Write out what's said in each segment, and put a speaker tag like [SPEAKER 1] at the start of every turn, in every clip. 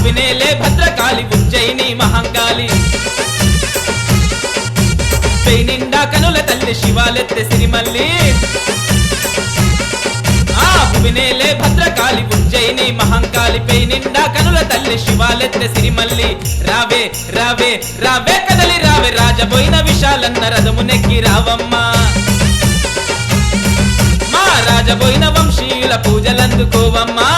[SPEAKER 1] వినేలే భద్రకాళి ఉజ్జయిని మహంకాళి పై నిండా కనుల తల్లి శివాలెత్తె సిరిమల్లి వినేలే భద్రకాళి ఉజ్జయిని మహంకాళి పై నిండా కనుల తల్లి శివాలెత్తె సిరిమల్లి రావే రావే రావే కదలి రావే రాజబోయిన విశాలన్న రథమునెక్కి రావమ్మా మా రాజబోయిన వంశీయుల పూజలందుకోవమ్మా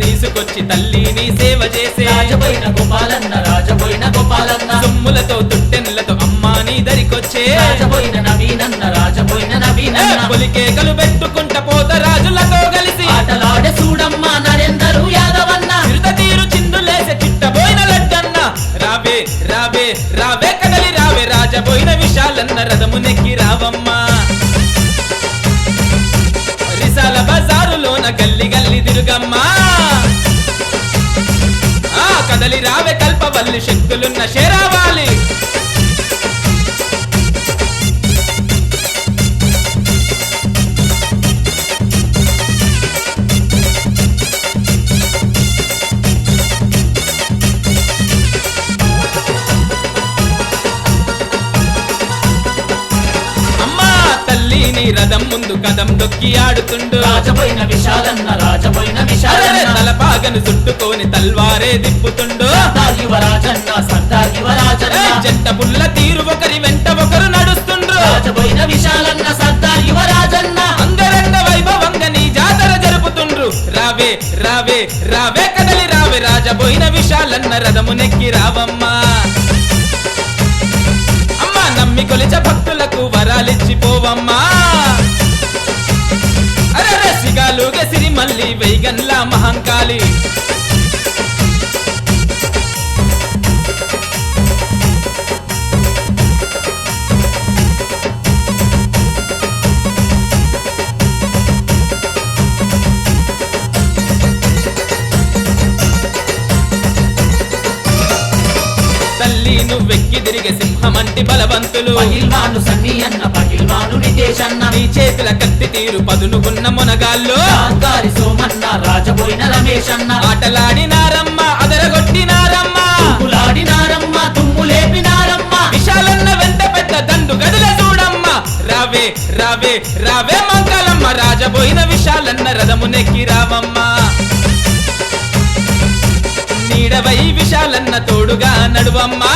[SPEAKER 1] తీసుకొచ్చి తల్లిని సేవ చేసే
[SPEAKER 2] రాజబోయిన గోపాలన్న
[SPEAKER 1] సొమ్ములతో తుట్టెన్లతో అమ్మాని దరికొచ్చే
[SPEAKER 2] రాజబోయిన నవీనన్న
[SPEAKER 1] పొలికేకలు పెట్టుకుంట పోత రాజులతో కలిసి
[SPEAKER 2] ఆటలాడే చూడమ్మా నరేందరు యాదవన్న
[SPEAKER 1] చిరుత తీరు చిందులేసే చిట్టబోయిన లడ్డన్న రావే రావే రావే కదలి రావే రాజబోయిన విశాలన్న రథమునెక్కి రావమ్మా రిసాల బజారులోన గల్లి గల్లి తిరుగమ్మా కదలి రావే కల్పవల్లి శక్తులున్న షేరావాలి అమ్మా తల్లిని రథం ముందు కదం దొక్కి ఆడుతుండు
[SPEAKER 2] రాజబోయిన విశాలన్న
[SPEAKER 1] తలపాగను చుట్టుకొని తల్వారే దిప్పుతుండు
[SPEAKER 2] సర్దార్
[SPEAKER 1] జంట పుల్ల తీరు ఒకరి వెంట ఒకరు నడుస్తుండ్రు
[SPEAKER 2] రాజబోయిన విశాలన్న సర్దార్ యువరాజన్న
[SPEAKER 1] అంగరంగ వైభవంగా నీ జాతర జరుపుతుండ్రు రావే రావే రావే కదలి రావే రాజబోయిన విశాలన్న రథమునెక్కి రావమ్మా అమ్మా నమ్మి కొలిచ భక్తులకు వరాలిచ్చిపోవమ్మా అరే సిగాలుగే సిరిమల్లి వైగన్ల మహంకాళి తల్లి నువ్వెక్కి తిరిగే సింహమంటి బలవంతులు
[SPEAKER 2] పగిల్వాను సన్ని అన్న పగిల్వాను నితేషన్న
[SPEAKER 1] నీ చేతుల కత్తి తీరు పదునుకున్న మునగాళ్ళు
[SPEAKER 2] గారి సోమన్న రాజబోయిన రమేషన్న
[SPEAKER 1] ఆటలాడినారమ్మ అదరగొట్టినారమ్మ
[SPEAKER 2] తుమ్ములాడినారమ్మ తుమ్ములేపినారమ్మ
[SPEAKER 1] విశాలన్న వెంట పెద్ద దండు గదిల చూడమ్మ రావే రావే రావే మంగళమ్మ రాజబోయిన విశాలన్న రథమునెక్కి రావమ్మ నీడవై విశాలన్న తోడుగా నడువమ్మా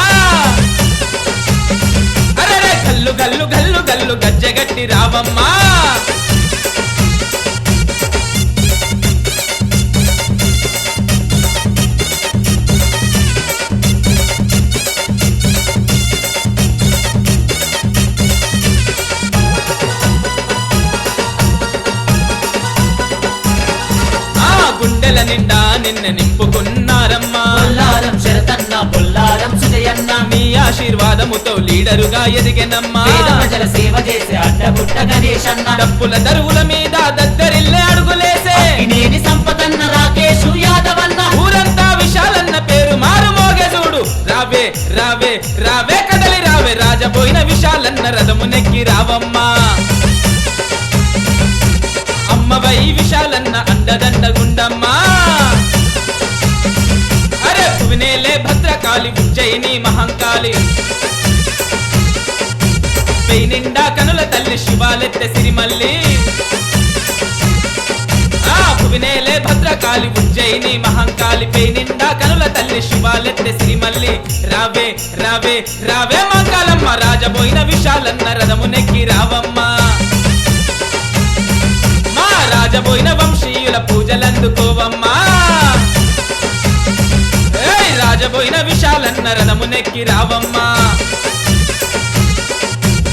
[SPEAKER 1] అరే గల్లు గల్లు గల్లు గల్లు గజ్జగట్టి రావమ్మా గుండెల నిండా నిన్న నింపుకున్నారమ్మా
[SPEAKER 2] బొల్లారం శరతన్న బొల్లారం సుజయన్న
[SPEAKER 1] మీ ఆశీర్వాదముతో లీడరుగా ఎదిగెనమ్మా
[SPEAKER 2] ప్రజల సేవ చేసే అడ్డగుట్ట గణేశన్న
[SPEAKER 1] డప్పుల దరువుల మీద దద్దరిల్లే అడుగులేసే
[SPEAKER 2] నేని సంపదన్న రాకేష్ యాదవన్న
[SPEAKER 1] ఊరంతా విశాలన్న పేరు మారు మోగే చూడు రావే రావే రావే కదలి రావే రాజబోయిన విశాలన్న రథమునెక్కి రావమ్మా అమ్మవై విశాలన్న అండదండగుండమ్మా అరే వినేలే భద్రకాళి ఉజ్జయిని మహంకాళి పై నిండా కనుల తల్లి శివాలెత్తె సిరిమల్లి వినేలే భద్రకాళి ఉజ్జయిని మహంకాళి పై నిండా కనుల తల్లి శివాలెత్తె సిరిమల్లి రావే రావే రావే మంగళమ్మ రాజబోయిన విశాలన్న రథమునెక్కి రావమ్మా మా రాజబోయిన వంశీయుల పూజలందుకోవమ్మా రాజబోయిన విశాలన్న రథమునెక్కి రావమ్మా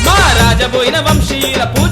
[SPEAKER 1] మా రాజబోయిన వంశీయుల పూజ